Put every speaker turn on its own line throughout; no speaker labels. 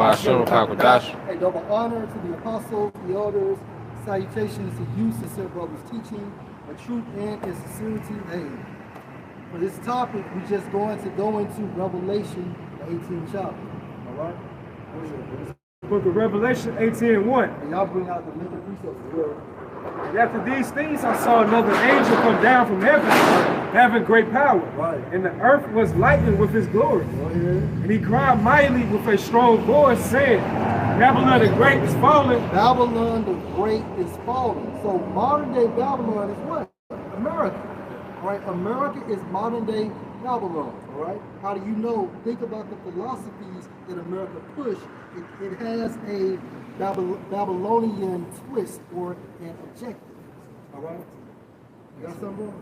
Bahashem Yahawashi.
A double honor to the apostles, the elders. Salutations to you, sincere brothers, teaching a truth and in sincerity. Hey, for this topic, we're just going to go into Revelation, the 18th chapter. All right?
Book of Revelation 18:1.
And y'all bring out the mental precepts as well.
And after these things, I saw another angel come down from heaven, having great power.
Right.
And the earth was lightened with his glory.
Go ahead.
And he cried mightily with a strong voice, saying, Babylon the Great is fallen.
Babylon the Great is fallen. So modern day Babylon is what? America. All right, America is modern day Babylon. All right. How do you know? Think about the philosophies that America pushed. It has a Babylonian twist or an objective. All right. You got something, bro?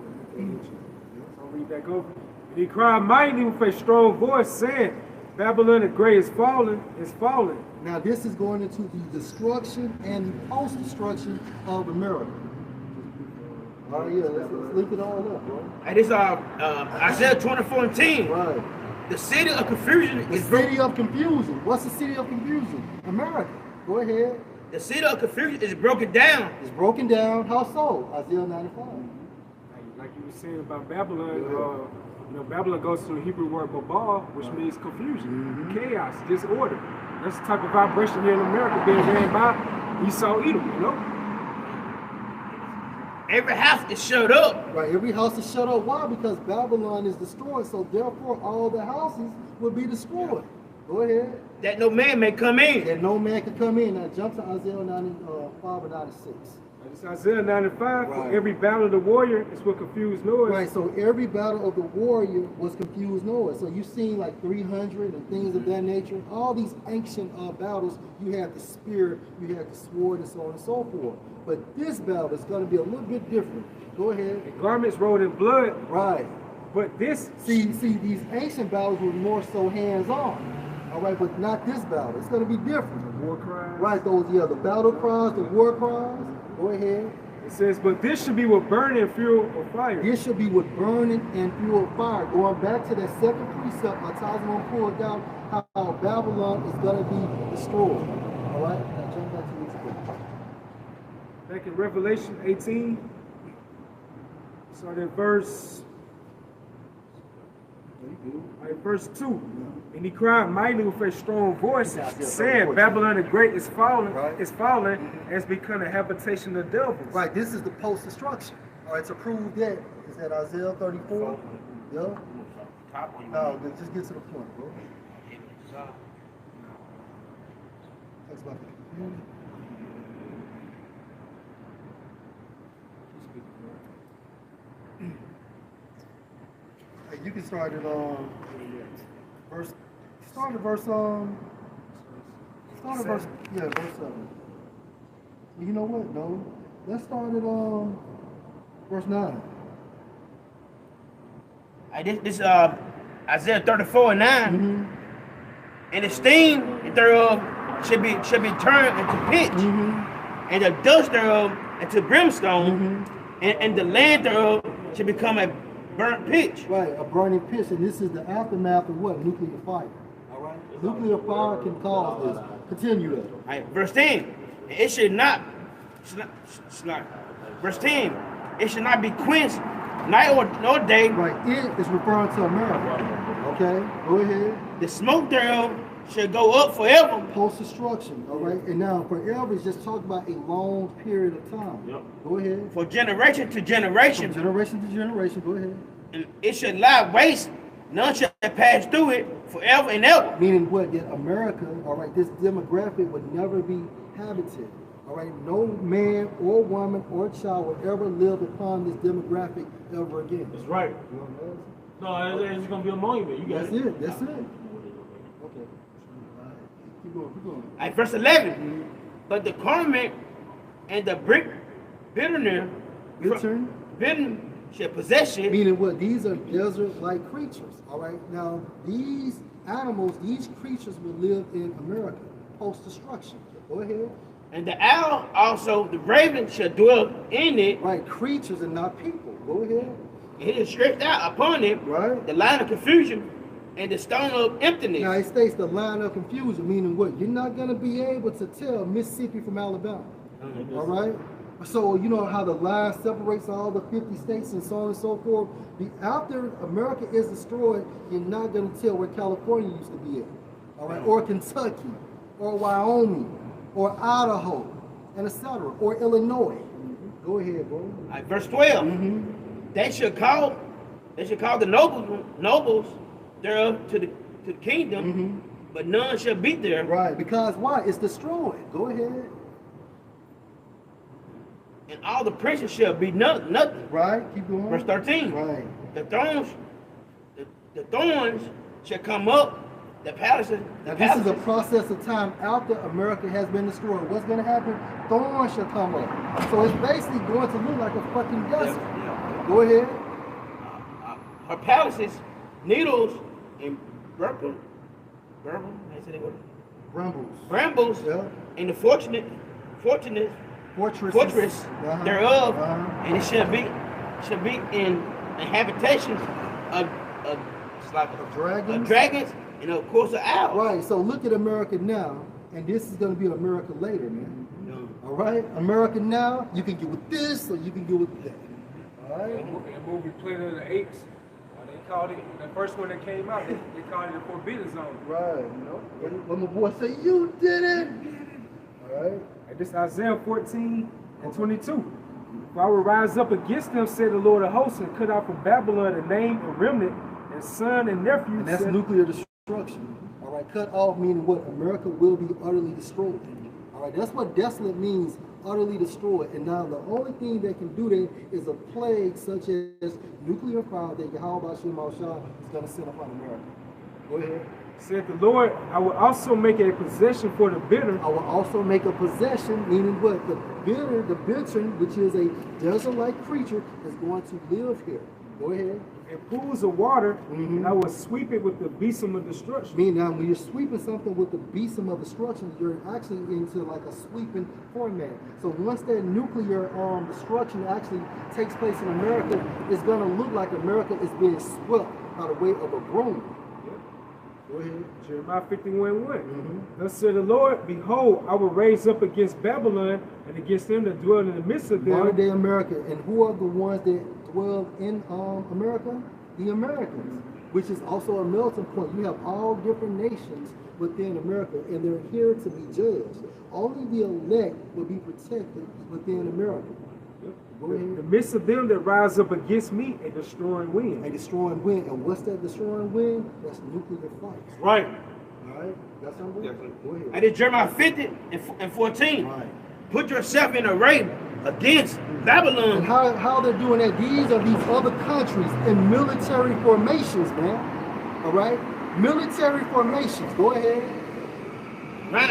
I'll read back over. And he cried mightily with a strong voice, saying, Babylon the Great is fallen, is fallen.
Now this is going into the destruction and the post-destruction of America. All right, yeah, let's link it all up, bro.
And this Isaiah 24:10.
Right.
The city of confusion
The
is
city of confusion. What's the city of confusion? America. Go ahead.
the city of confusion is broken down.
It's broken down. How so? Isaiah 95.
Like you were saying about Babylon, you know, Babylon goes to the Hebrew word babal, which means confusion, chaos, disorder. That's the type of vibration here in America being ran by Esau Edom, you know?
Every house is shut up.
Right, every house is shut up. Why? Because Babylon is destroyed, so therefore all the houses will be destroyed. Go ahead.
That no man may come in.
That no man can come in. Now jump to Isaiah 95 and 96.
It's Isaiah 95,
Right.
for every battle of the warrior is what confused noise.
Right, so every battle of the warrior was confused noise. So you've seen like 300 and things of that nature. All these ancient battles, you had the spear, you had the sword, and so on and so forth. But this battle is going to be a little bit different. Go ahead.
And garments rolled in blood.
Right.
But this,
See, these ancient battles were more so hands-on. All right, but not this battle. It's going to be different.
war cries.
Right, the battle cries, the war cries. Go ahead.
It says, but this should be with burning and fuel or fire.
This should be with burning and fuel of fire. Going back to that second precept, Tazman pulled out how Babylon is going to be destroyed. All right, now jump back to this book.
Back in Revelation 18, started at verse 2. And he cried mightily with a strong voice, saying, Babylon the Great is fallen, has become a habitation of devils.
Right, this is the post-destruction. All right, to prove that, is that Isaiah 34? Yeah? No, just get to the point, bro. Talks about the confusion. Hey, you can start at verse 7. Verse 7. Well, you know what? No, let's start at verse 9.
This Isaiah 34:9. And the steam thereof should be turned into pitch, and the dust thereof into brimstone, and the land thereof should become a burnt pitch.
Right, a burning pitch, and this is the aftermath of what? Nuclear fire. All right, nuclear fire can cause this. Continue that.
All right, verse 10. It should not. Verse 10. It should not be quenched night nor day.
Right, it is referring to America. Okay, go ahead.
The smoke thereof should go up forever.
Post-destruction, all right? And now forever is just talking about a long period of time.
Yep.
Go ahead.
For generation to generation.
From generation to generation, go ahead.
And it should lie waste. None shall pass through it forever and ever.
Meaning what? That America, all right, this demographic would never be habited. All right, no man or woman or child will ever live upon this demographic ever again.
That's right.
You want to ask?
No, it's going to be a monument. You got
That's it. That's it. Okay. Keep going. Keep going.
At verse 11. But the garment and the bitterness shall possess it.
Meaning what? These are desert-like creatures. All right. Now these animals, these creatures will live in America post-destruction. Go ahead.
And the owl also, the raven shall dwell in it.
Right. Creatures and not people. Go ahead.
It is stretched out upon it.
Right.
The line of confusion, and the stone of emptiness.
Now it states the line of confusion, meaning what? You're not going to be able to tell Mississippi from Alabama. All right? So you know how the line separates all the 50 states and so on and so forth? After America is destroyed, you're not going to tell where California used to be at. All right? Or Kentucky, or Wyoming, or Idaho, and etc. Or Illinois. Go ahead, bro.
All right, verse 12. They should call the nobles thereof to the kingdom, but none shall be there.
Right, because why? It's destroyed. Go ahead.
And all the princes shall be nothing.
Right, keep going.
Verse 13.
Right.
The thorns shall come up, the palaces.
Now this is a process of time after America has been destroyed. What's going to happen? Thorns shall come up. So it's basically going to look like a fucking desert.
Yeah.
Go ahead.
Her palaces, needles, and brambles,
Brambles. Yeah.
and the fortress thereof, and it shall be in habitations of dragons and of course of owls.
Right. So look at America now, and this is going to be America later, man. All right. America now, you can get with this or you can get with that. All right.
The movie Planet of the Apes. They called it, the first one that came out, they called it the Forbidden Zone.
Right, you know. When my boy say, you did it. All right.
And this Isaiah 14:22. For I will rise up against them, said the Lord of hosts, and cut out from Babylon a name, a remnant, and son and nephew.
And that's nuclear destruction. All right, cut off meaning what? America will be utterly destroyed. All right, that's what desolate means, utterly destroyed. And now the only thing that can do that is a plague such as nuclear fire that YAHAWAH BAHASHAM YAHAWASHI is going to send upon America. Go ahead.
Said the Lord, I will also make a possession for the bitter.
I will also make a possession, meaning what? The bitter, the bittern, which is a desert-like creature, is going to live here. Go ahead.
And pools of water, and I will sweep it with the besom of destruction.
Meaning now, when you're sweeping something with the besom of destruction, you're actually into like a sweeping format. So once that nuclear destruction actually takes place in America, it's going to look like America is being swept by the way of a broom. Go ahead.
Jeremiah 51:1. Thus said the Lord, behold, I will raise up against Babylon and against them that dwell in the midst of them.
Modern day America. And who are the ones that dwell in America? The Americans, which is also a melting point. You have all different nations within America, and they're here to be judged. Only the elect will be protected within America. Go ahead.
The midst of them that rise up against me, a destroying wind.
A destroying wind. And what's that destroying wind? That's nuclear fire.
Right.
All right? That's something?
Yeah.
Go ahead.
And then Jeremiah 50:14.
Right.
Put yourself in array against Babylon.
And how they're doing that, these are these other countries in military formations, man. All right? Military formations. Go ahead.
Round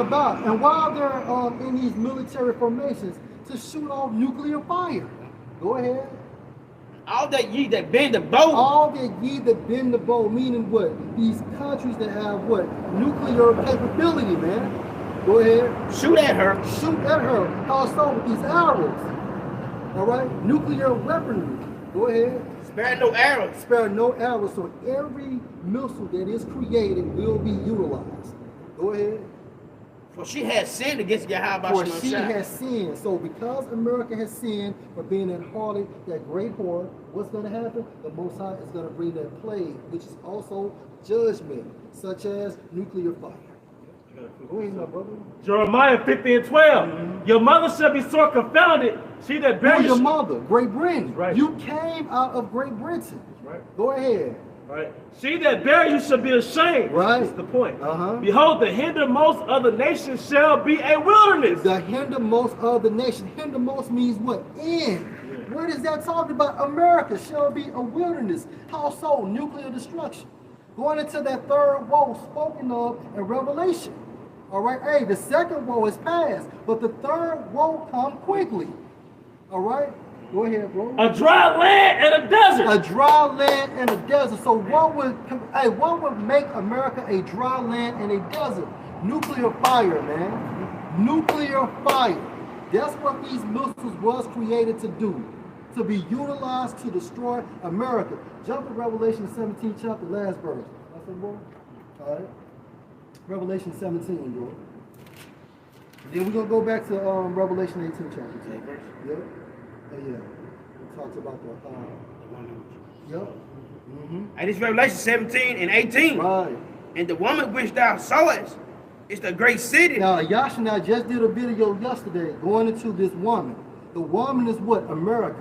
about.
And while they're in these military formations, to shoot off nuclear fire. Go ahead.
All that ye that bend the bow.
All that ye that bend the bow, meaning what? These countries that have what? Nuclear capability, man. Go ahead.
Shoot at her.
Shoot at her. Also with these arrows. All right? Nuclear weaponry. Go ahead.
Spare no arrows.
Spare no arrows. So every missile that is created will be utilized. Go ahead.
For she has sinned against YAHAWAH
For
BAHASHAM
she
YAHAWASHI.
has sinned. So because America has sinned for being that harlot, that great whore, what's going to happen? The Most High is going to bring that plague, which is also judgment, such as nuclear fire. Go ahead, my brother.
Jeremiah 50:12. Your mother shall be sore confounded. She that
Who's
bears
your mother? Great Britain.
Right.
You came out of Great Britain.
Right.
Go ahead.
Right. She that bear you shall be ashamed.
Right.
That's the point.
Uh-huh.
Behold, the hindermost of the nations shall be a wilderness.
The hindermost of the nation. Hindermost means what? End. Where does that talk about? America shall be a wilderness. How so? Nuclear destruction. Going into that third woe spoken of in Revelation. All right. Hey, the second woe is past, but the third woe come quickly. All right. Go ahead, bro.
A dry land and a desert.
A dry land and a desert. So what would make America a dry land and a desert? Nuclear fire, man. Nuclear fire. That's what these missiles was created to do. to be utilized to destroy America. Jump to Revelation 17 chapter, last verse. That's it, bro? All right. Revelation 17, bro. Then we're going to go back to Revelation 18 chapter. Yep. Oh, yeah. It talks about the... Yep.
And it's Revelation 17 and 18.
Right.
And the woman which thou sawest is the great city.
Now, Yashina just did a video yesterday going into this woman. The woman is what? America.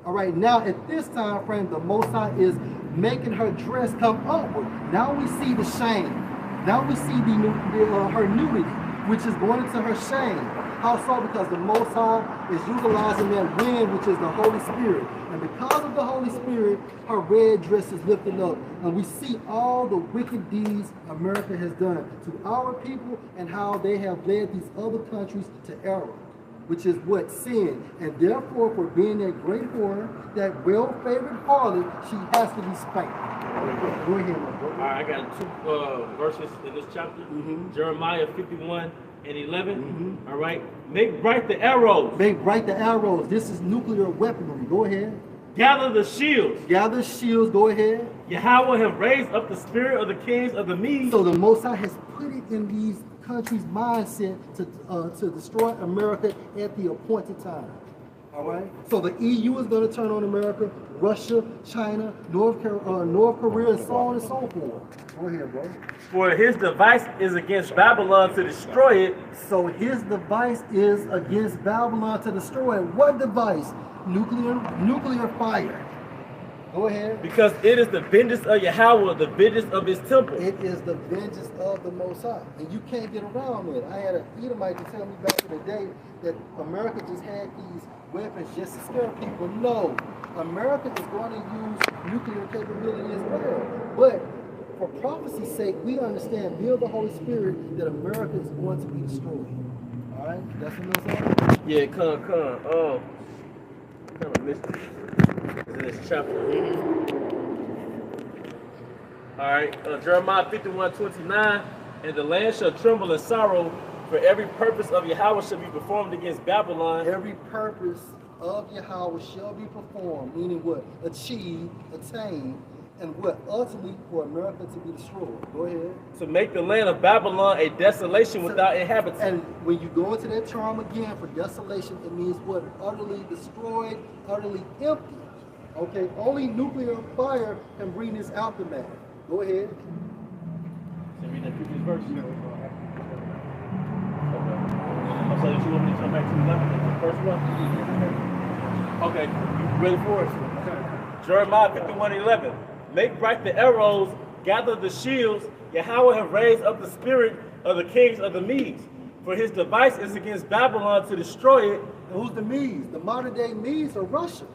All right, now at this time frame, the Most High is making her dress come upward. Now we see the shame. Now we see her nudity, which is going into her shame. How so? Because the Most High is utilizing that wind, which is the Holy Spirit. And because of the Holy Spirit, her red dress is lifting up. And we see all the wicked deeds America has done to our people and how they have led these other countries to error, which is what? Sin. And therefore, for being that great whore, that well-favored harlot, she has to be spanked. Go ahead, my brother.
All right, I got two verses in this chapter. Jeremiah 51 and 11. All right. Make bright the arrows.
Make bright the arrows. This is nuclear weaponry. Go ahead.
Gather the shields.
Gather shields. Go ahead.
Yahweh have raised up the spirit of the kings of the Medes.
So the Most High has put it in these countries' mindset to destroy America at the appointed time. All right. So the EU is going to turn on America, Russia, China, North Korea, and so on and so forth. Go ahead, bro.
For his device is against Babylon to destroy it.
So his device is against Babylon to destroy it. What device? Nuclear fire. Go ahead.
Because it is the vengeance of Yahweh, the vengeance of his temple.
It is the vengeance of the Most High. And you can't get around it. I had an Edomite to tell me back in the day that America just had these weapons just to scare people. No. America is going to use nuclear capability as well. But for prophecy's sake, we understand, via the Holy Spirit, that America is going to be destroyed. All right? That's what I'm saying?
Yeah, kind of missed it in this chapter. All right, Jeremiah 51:29, and the land shall tremble in sorrow, for every purpose of Yahweh shall be performed against Babylon.
Every purpose of Yahweh shall be performed, meaning what? Achieved, attained, and what? Ultimately for America to be destroyed. Go ahead.
To make the land of Babylon a desolation without inhabitants.
And when you go into that term again for desolation, it means what? Utterly destroyed, utterly empty. Okay, only nuclear fire can bring this aftermath. Go ahead.
So read that previous verse. Okay. So you want me to come back to 11, the first one? Okay, you ready for it? Okay. Jeremiah 51:11. Make bright the arrows, gather the shields. Yahweh have raised up the spirit of the kings of the Medes. For his device is against Babylon to destroy it.
And who's the Medes? The modern day Medes are Russia.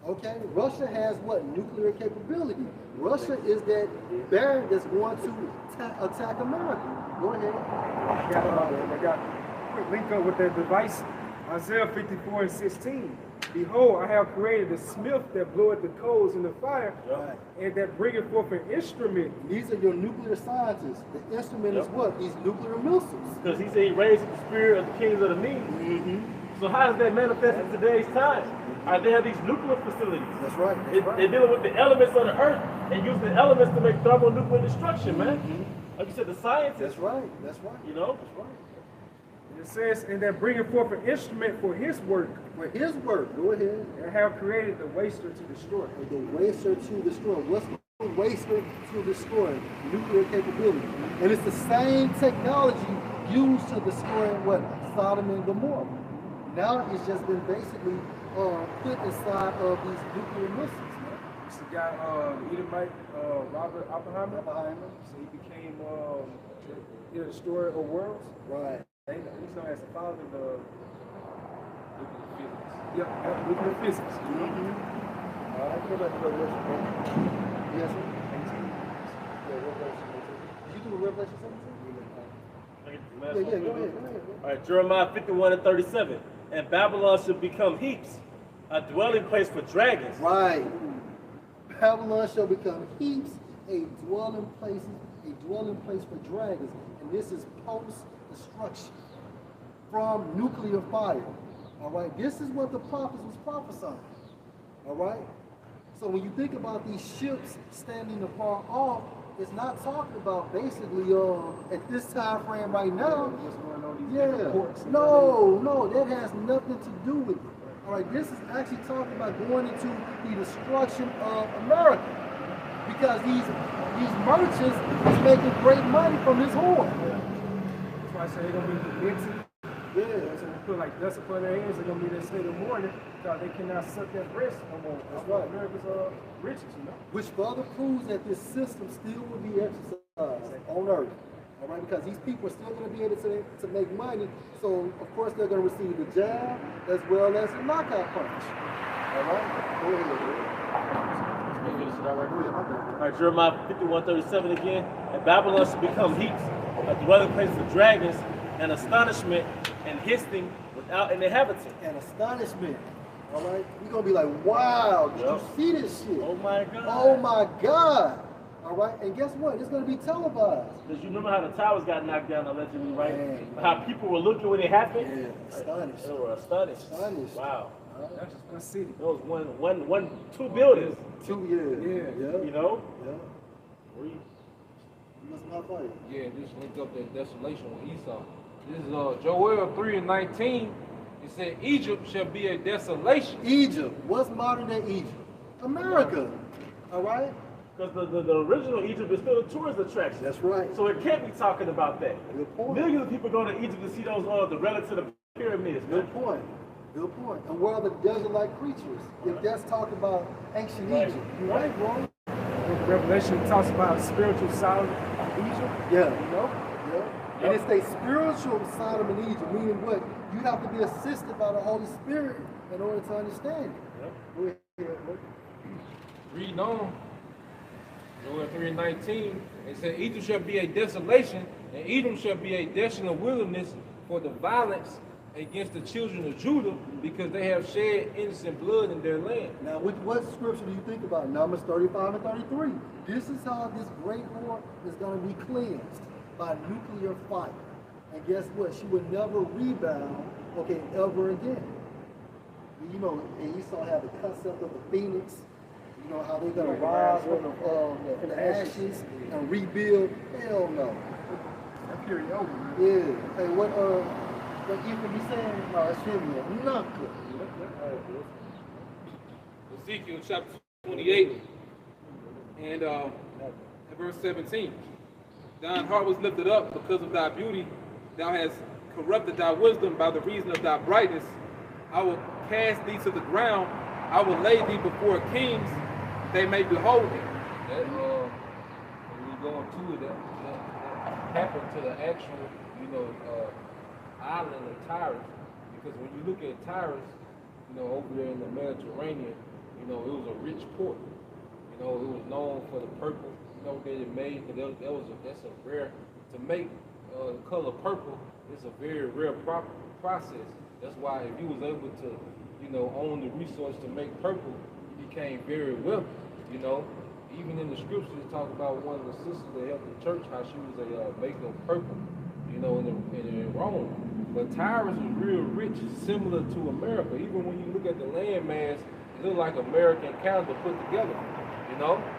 Okay, Russia has what? Nuclear capability. Russia is that bear that's going to attack America. Go ahead.
I got a quick link up with that device. Isaiah 54:16. Behold, I have created a smith that bloweth the coals in the fire, and that bringeth forth an instrument.
These are your nuclear scientists. The instrument is what? These nuclear missiles.
Because he said he raised the spirit of the kings of the Medes. So how does that manifest in today's time? They have these nuclear facilities.
That's right.
They're dealing with the elements of the earth and use the elements to make thermonuclear destruction, man. Like you said, the scientists.
That's right. That's right.
You know?
That's right.
It says, and that bringeth forth an instrument for his work.
For his work. Go ahead.
And have created the waster to destroy.
The waster to destroy. What's the waster to destroy? Nuclear capability. And it's the same technology used to destroy what? Sodom and Gomorrah. Now it's just been basically put inside of these nuclear missiles.
It's the guy, Edomite, Robert Oppenheimer. So he became the destroyer of worlds.
Right.
He's known as the father of nuclear physics. Yep, nuclear physics.
All right, go back to Revelation. Yes, sir. 18. Yeah, Revelation 18. Did you do a Revelation 17? Yeah, go ahead.
All right, Jeremiah 51:37. And Babylon should become heaps, a dwelling place for dragons.
Right. Babylon shall become heaps, a dwelling place for dragons. And this is post-destruction from nuclear fire. All right. This is what the prophets was prophesying. All right? So when you think about these ships standing afar off, it's not talking about basically at this time frame right now.
What's going on these
Yeah.
different ports and
No, that has nothing to do with it. All right, this is actually talking about going into the destruction of America, because these merchants is making great money from this whore.
That's why I say they're gonna be empty.
Yeah.
So we put like dust upon their heads, they're gonna be in that state of mourning because they cannot suck that breast no more. That's why America's riches, you know.
Which further proves that this system still will be exercised on earth. All right, because these people are still going to be able to make money. So, of course, they're going to receive the jab as well as the knockout punch. All right? Go ahead.
All right, Jeremiah 51:37 again. And Babylon shall become heaps, a dwelling place for dragons, and astonishment and hissing without an inhabitant.
And astonishment. All right? You're going to be like, wow, did you see this shit?
Oh my God.
Oh my God. All right? And guess what? It's going to be televised.
Because you remember how the towers got knocked down allegedly, right?
Man.
How people were looking when it happened?
Yeah, astonished.
They were astonished.
Astonished.
Wow.
That's just one city.
It was two buildings.
Yeah.
You know?
Yeah.
Three.
You must not fight.
Yeah, just linked up that desolation with Esau. This is Joel 3:19. It said, Egypt shall be a desolation.
Egypt. What's modern day Egypt? America. All right?
Because the original Egypt is still a tourist attraction.
That's right.
So it can't be talking about that.
Good point.
Millions of people go to Egypt to see those the relics of the pyramids.
Good point. Good point. And where are the desert-like creatures? If that's talking about ancient
Right.
Egypt. You're right, bro.
Revelation talks about spiritual Sodom, Egypt.
Yeah.
You know?
Yeah. And it's a spiritual Sodom and Egypt, meaning what? You have to be assisted by the Holy Spirit in order to understand it.
Yep.
Go ahead, bro.
Read on. Joel 3:19. It said, Egypt shall be a desolation, and Edom shall be a desolate wilderness for the violence against the children of Judah, because they have shed innocent blood in their land.
Now, what scripture do you think about? Numbers 35 and 33. This is how this great war is going to be cleansed by nuclear fire. And guess what? She would never rebound, okay, ever again. You know, and Esau had the concept of the phoenix. You know, how they're going to rise from the ashes and rebuild. Hell no.
That period over, man.
Yeah. Hey, what Ephraim be saying? No, it's him. Knuckle.
Ezekiel chapter 28 and verse 17. Thine heart was lifted up because of thy beauty. Thou hast corrupted thy wisdom by the reason of thy brightness. I will cast thee to the ground. I will lay thee before kings, they may behold thee. That, when we go into it, that happened to the actual, island of Tyrus. Because when you look at Tyrus, over there in the Mediterranean, it was a rich port. It was known for the purple, that it made. That's a rare, to make the color purple, it's a very rare process. That's why if you was able to, own the resource to make purple, you became very wealthy, Even in the scriptures, it talk about one of the sisters that helped the church, how she was a maker of purple, in Rome. But Tyrus was real rich, similar to America. Even when you look at the land mass, it looked like America and Canada put together,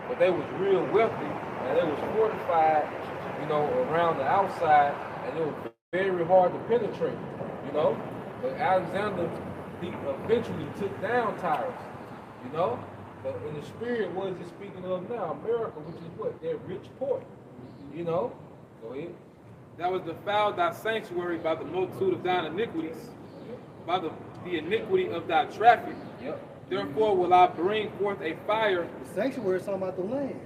But they was real wealthy, and they was fortified, around the outside, and it was very hard to penetrate, But Alexander, he eventually took down Tyrus, But in the spirit, what is it speaking of now? America, which is what? Their rich port, Go ahead.
Thou hast defiled thy sanctuary by the multitude of thine iniquities, by the iniquity of thy traffic.
Yep.
Therefore will I bring forth a fire.
The sanctuary is talking about the land,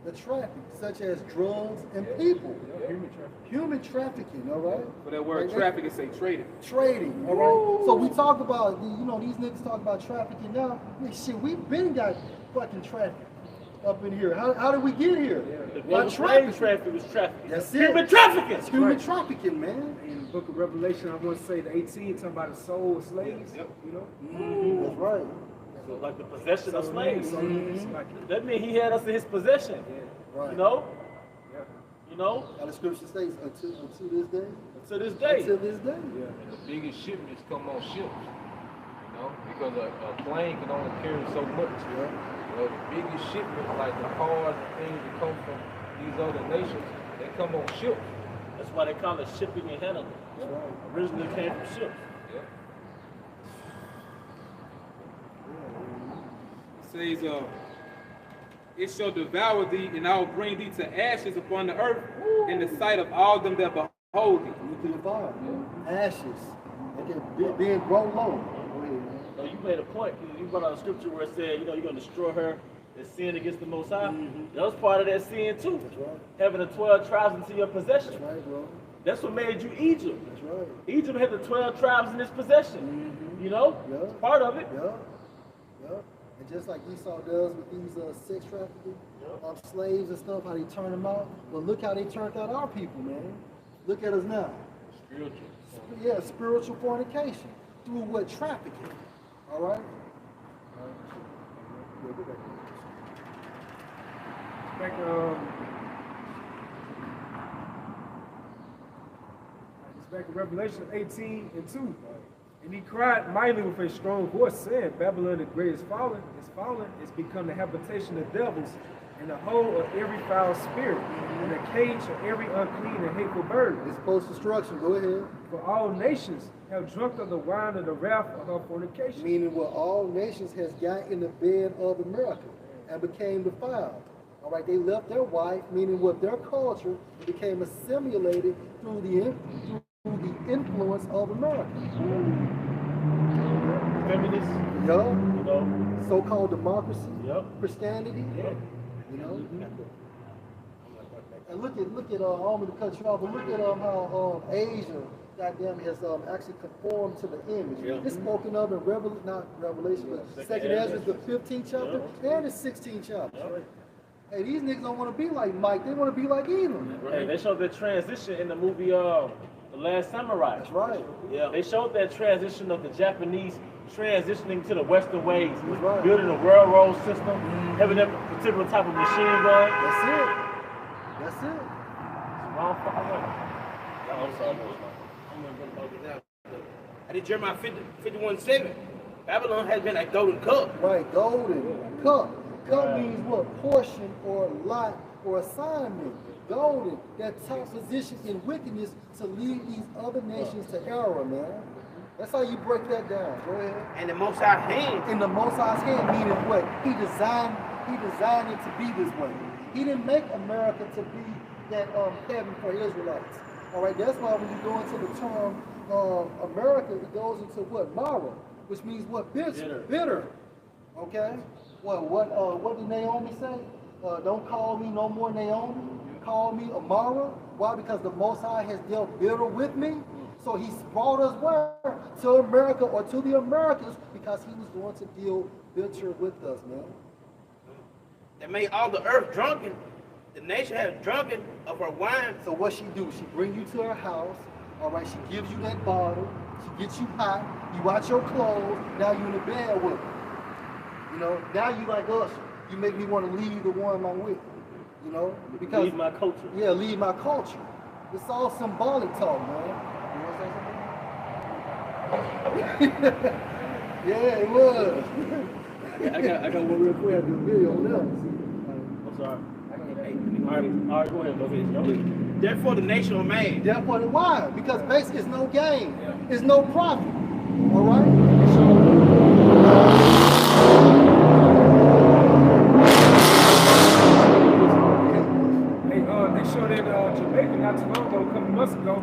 the traffic, such as drugs and people. Human trafficking, all right?
For that word traffic, it say trading.
Trading, all right? So we talk about, these niggas talk about trafficking now. Man, shit, we've been got fucking traffic up in here. How did we get here? By traffic.
Traffic was trafficking.
That's it.
Human trafficking.
It's human trafficking, man.
In the book of Revelation, I want to say the 18, talking about the soul of slaves,
That's right.
So like the possession of slaves.
Like
That means he had us in his possession.
Right.
And
the scripture states until this day.
to this day.
Until this day.
And the biggest shipments come on ships, know, because a plane can only carry so much. You know, the biggest shipments, like the cars and things that come from these other nations, they come on ships.
That's why they call it shipping and handling. Originally came from ships.
Yeah.
It says, it shall devour thee, and I will bring thee to ashes upon the earth in the sight of all them that behold thee.
Nuclear fire, ashes, okay, being brought low. Go ahead, man.
So you made a point. You brought out a scripture where it said, you know, you're going to destroy her that sin against the Most High. That was part of that sin too.
That's right.
Having the 12 tribes into your possession.
That's right, bro.
That's what made you Egypt.
That's right.
Egypt had the 12 tribes in its possession. You know?
Yeah.
It's part of it.
Yeah. Yeah. And just like Esau does with these sex trafficking, slaves and stuff, how they turn them out. But look how they turned out our people, man. Look at us now.
Spiritual.
Yeah, spiritual fornication. Through what? Trafficking. All right?
Back in Revelation 18:2. And he cried mightily with a strong voice, saying, Babylon the great is fallen, it's become the habitation of devils, and the hole of every foul spirit, and the cage of every unclean and hateful bird.
It's post-destruction. Go ahead.
For all nations have drunk of the wine of the wrath of her fornication.
Meaning what all nations has got in the bed of America and became defiled. All right, they left their wife, meaning what their culture became assimilated through the influence of America.
Feminists.
Yup.
You know?
So-called democracy.
Yep.
Christianity.
Yeah.
You know. And look at I don't mean to cut you off, but look at how Asia, goddamn, has actually conformed to the image.
Yeah.
It's spoken of in Revelation, but Second Ezra, the 15th chapter and the 16th chapter. Hey, these niggas don't want to be like Mike; they want to be like Edom.
Hey, they showed that transition in the movie The Last Samurai.
That's right.
Yeah, they showed that transition of the Japanese transitioning to the Western ways,
right.
building a railroad system, having that particular type of machine gun.
That's it. That's it.
Wrong fucking way. I'm sorry.
I did Jeremiah 51:7. Babylon has been a golden cup.
Right, golden cup. Cup means what? Portion or lot or assignment. Golden, that top position in wickedness to lead these other nations to error, man. That's how you break that down. Go ahead.
And the Most High's hand.
In the Most High's hand, meaning what? He designed it to be this way. He didn't make America to be that heaven for Israelites. All right, that's why when you go into the term America, it goes into what? Mara, which means what? Bitter. Okay? What did Naomi say? Don't call me no more Naomi. Call me Amara. Why? Because the Most High has dealt bitter with me. So he's brought us where? To America or to the Americas because he was going to deal bitter with us, man.
That made all the earth drunken. The nation has drunken of her wine.
So what she do? She bring you to her house. All right, she gives you that bottle. She gets you hot. You watch your clothes. Now you in the bed with her. You know, now you like us. You make me want to leave the one I'm with. You know, because
Leave my culture.
Yeah, leave my culture. It's all symbolic talk, man. You want to say something? Yeah, it was. I got one real quick. I do a video on that.
I'm sorry. All right, go ahead.
Therefore the nation was made.
Therefore, why? Because basically it's no gain. It's no profit. All right?
They showed in Jamaica not too long ago, a couple months ago.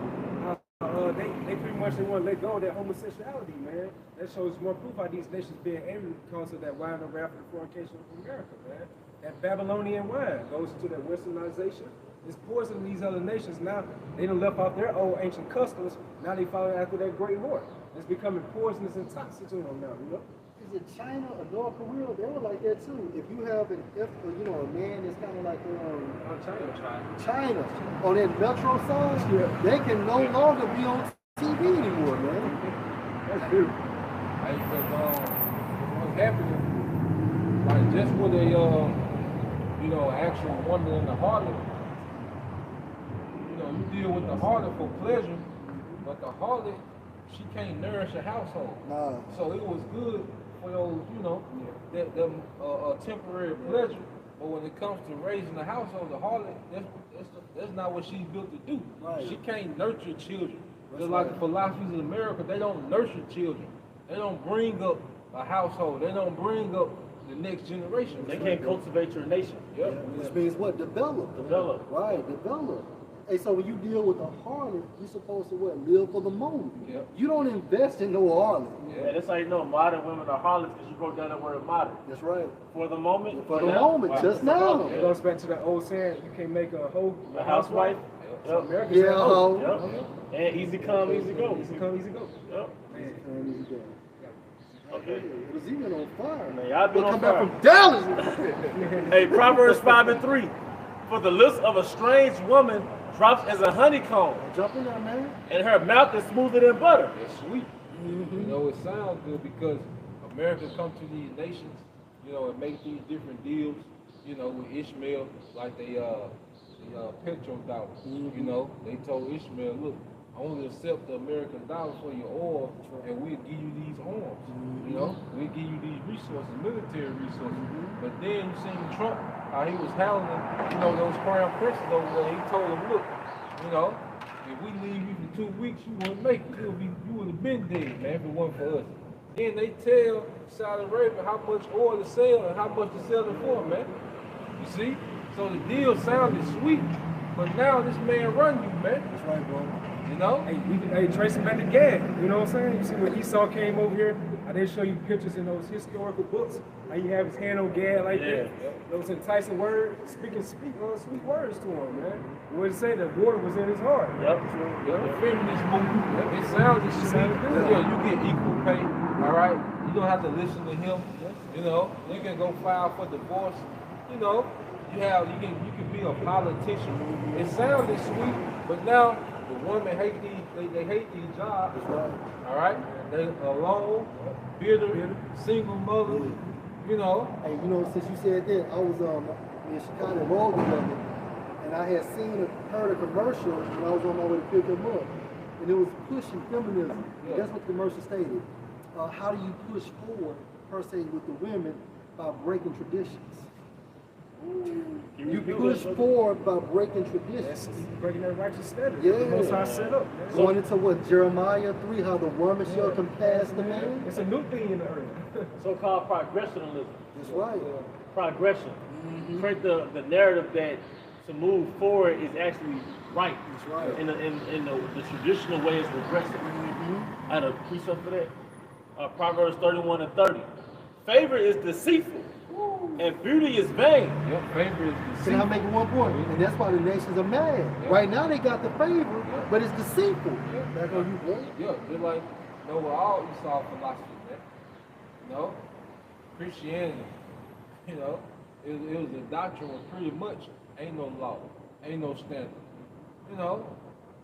They pretty much want to let go of that homosexuality, man. That shows more proof how these nations being angry because of that wine and wrath and fornication of America, man. That Babylonian wine goes into that westernization. It's poisoning these other nations. Now they done left off their old ancient customs. Now they follow after that great whore. It's becoming poisonous and toxic to them now, you know?
Is it China or North Korea? They were like that too. If you have a man that's kind of like China on that metro side, they can no longer be on TV anymore, man.
That's beautiful.
Because what's happening, like just with a actual woman in the harlot, you deal with the harlot for pleasure, but the harlot she can't nourish a household.
Nah.
So it was good for those, you know, them temporary pleasure. But when it comes to raising a household, the harlot, that's not what she's built to do.
Right.
She can't nurture children.
That's
Just like
right.
the philosophies of America, they don't nurture children. They don't bring up a household. They don't bring up the next generation.
They can't cultivate your nation.
Yep.
Which means what? Develop.
Develop.
Right, develop. Hey, so when you deal with a harlot, you're supposed to what? Live for the moment.
Yep.
You don't invest in no harlot.
Yeah, that's how you know modern women are harlots because you broke down the word modern.
That's right.
For the moment.
For the
now,
moment,
wow.
just now.
It goes back to that old saying, you can't make a hoe
A housewife.
So
Yep.
America
Yeah,
said, oh,
ho.
Yep. And easy come, easy go.
easy come, easy go.
Yep. Okay.
It was even on fire.
Man, y'all been
We'll
on
come
fire.
back from Dallas.
Hey, Proverbs 5:3. For the lips of a strange woman drops as a honeycomb,
Jump in there, man.
and her mouth is smoother than butter.
It's sweet. You know, it sounds good because America come to these nations, you know, and make these different deals, you know, with Ishmael, like the petrodollars. You know, they told Ishmael, look, only accept the American dollar for your oil, and we'll give you these arms. You know, we'll give you these resources, military resources. But then you seen Trump, how he was handling, you know, those crown princes over there. He told them, look, you know, if we leave you for 2 weeks, you wouldn't make it. You would have been dead, man, if it wasn't for us. Then they tell Saudi Arabia how much oil to sell and how much to sell it for, man. You see? So the deal sounded sweet, but now this man run you, man.
That's right, bro.
You know?
Hey, trace him back to Gad. You know what I'm saying? You see when Esau came over here, I didn't show you pictures in those historical books. How he have his hand on Gad like that. Those enticing words, speaking sweet words to him, man. What did it say? The water was in his heart.
Yep.
The feminist movement, it sounded sweet. Yeah, you get equal pay, all right? You don't have to listen to him. You know, you can go file for divorce. You know, you can be a politician. It sounded sweet, but now the women hate they hate these jobs. All right, they alone, bitter, single mother. You know.
Hey, you know, since you said that, I was in Chicago road together, and I had heard a commercial when I was on my way to pick him up, and it was pushing feminism.
Yeah.
That's what the commercial stated. How do you push forward, per se, with the women by breaking traditions? You push forward by breaking traditions.
Breaking that righteous standard.
Yeah.
The Most High set up, man.
Going into what, Jeremiah 3, how the woman shall compass the man?
It's a new thing in the earth.
So-called progressionalism.
That's right.
Progression. Create the narrative that to move forward is actually right.
That's right.
In the traditional way is regressive. I had a precept for that. Proverbs 31:30. Favor is deceitful, and beauty is vain.
Your favor is
Can I
deceitful.
make one point? And that's why the nations are mad.
Yeah.
Right now they got the favor, but it's deceitful.
Yeah.
Back on you, boy.
Yeah, just like, you know, with all Esau philosophy, man. You know, Christianity, you know, it was a doctrine where pretty much ain't no law, ain't no standard. You know,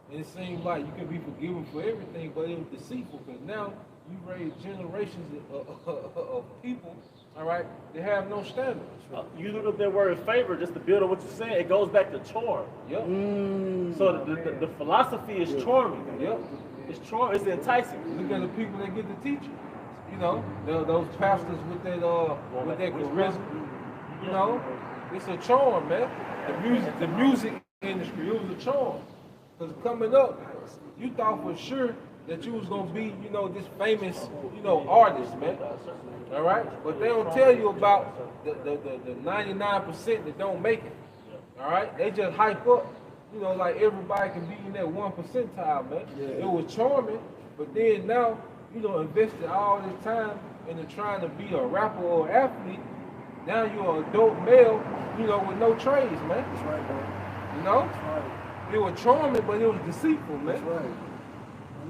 and it seemed like you could be forgiven for everything, but it was deceitful because now you raise generations of people, all right, they have no standards.
You look up that word favor, just to build on what you're saying, it goes back to charm.
Yep.
So the philosophy is charming.
Yep.
It's enticing.
Look at the people that get to teach. You know, those pastors with that charisma. You know, it's a charm, man. The music industry, it was a charm. Because coming up, you thought for sure that you was gonna be, you know, this famous, you know, artist, man. All right, but they don't tell you about the 99% that don't make it. All right, they just hype up, you know, like everybody can be in that 1 percentile, man. It was charming, but then now, you know, invested all this time into trying to be a rapper or athlete. Now you're an adult male, you know, with no trades, man.
That's right, bro.
You know,
That's right.
it was charming, but it was deceitful, man.
That's right.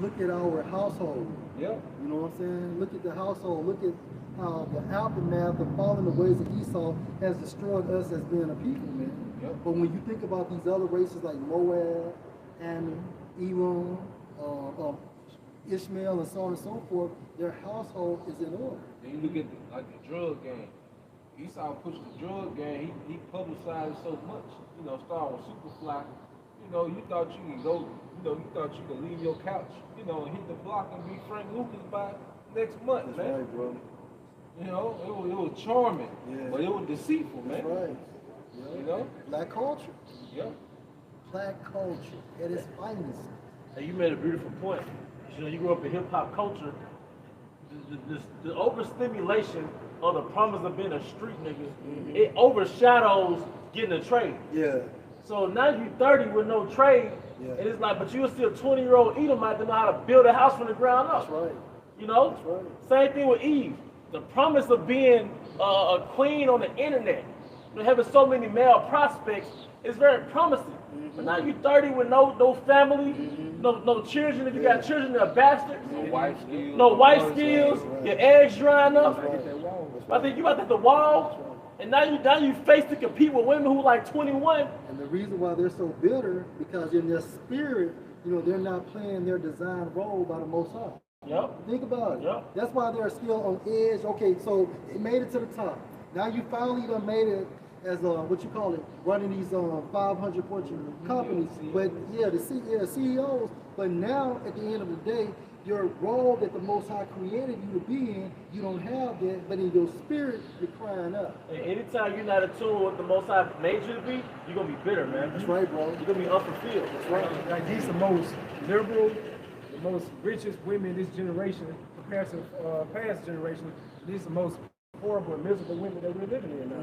Look at our household.
Yeah.
You know what I'm saying? Look at the household. Look at how the aftermath of following the ways of Esau has destroyed us as being a people, man.
Yep.
But when you think about these other races like Moab, Ammon, Edom, Ishmael, and so on and so forth, their household is in order.
Then you look at the drug game. Esau pushed the drug game. He publicized it so much. You know, starting with Superfly. You know, you thought you could go, you know, you thought you could leave your couch, you know, and hit the block and be Frank Lucas by next month,
That's
man.
right, bro.
You know, it was charming,
Yeah.
but it was deceitful,
That's
man.
right.
You know?
Black culture.
Yeah.
Black culture at its finest.
And you made a beautiful point. You know, you grew up in hip hop culture. The overstimulation of the promise of being a street nigga, it overshadows getting a trade.
Yeah.
So now you 30 with no trade,
Yeah.
and it's like, but you're still a 20-year-old Edomite that know how to build a house from the ground up.
That's right.
You know?
That's right.
Same thing with Eve. The promise of being a queen on the internet, you know, having so many male prospects, is very promising. But now you're 30 with no family, no children. If you got children, they're bastards.
No wife skills.
No wife skills.
right.
Your eggs drying up.
That's
That wall.
I think you about to hit the wall. And now you face to compete with women who like 21.
And the reason why they're so bitter, because in their spirit, you know, they're not playing their designed role by the Most High.
Yep.
Think about it.
Yep.
That's why they're still on edge. Okay, so it made it to the top. Now you finally done made it as what you call it, running these 500 Fortune companies. But yeah, the CEOs. But now at the end of the day, your role that the Most High created you to be in, you don't have that. But in your spirit, you're crying out.
And anytime you're not attuned with what the Most High made you to be, you're gonna be bitter, man.
That's right, bro.
You're gonna be unfulfilled.
That's right.
Like these the most liberal, the most richest women in this generation compared to past generations. These are the most horrible and miserable women that we're living in now.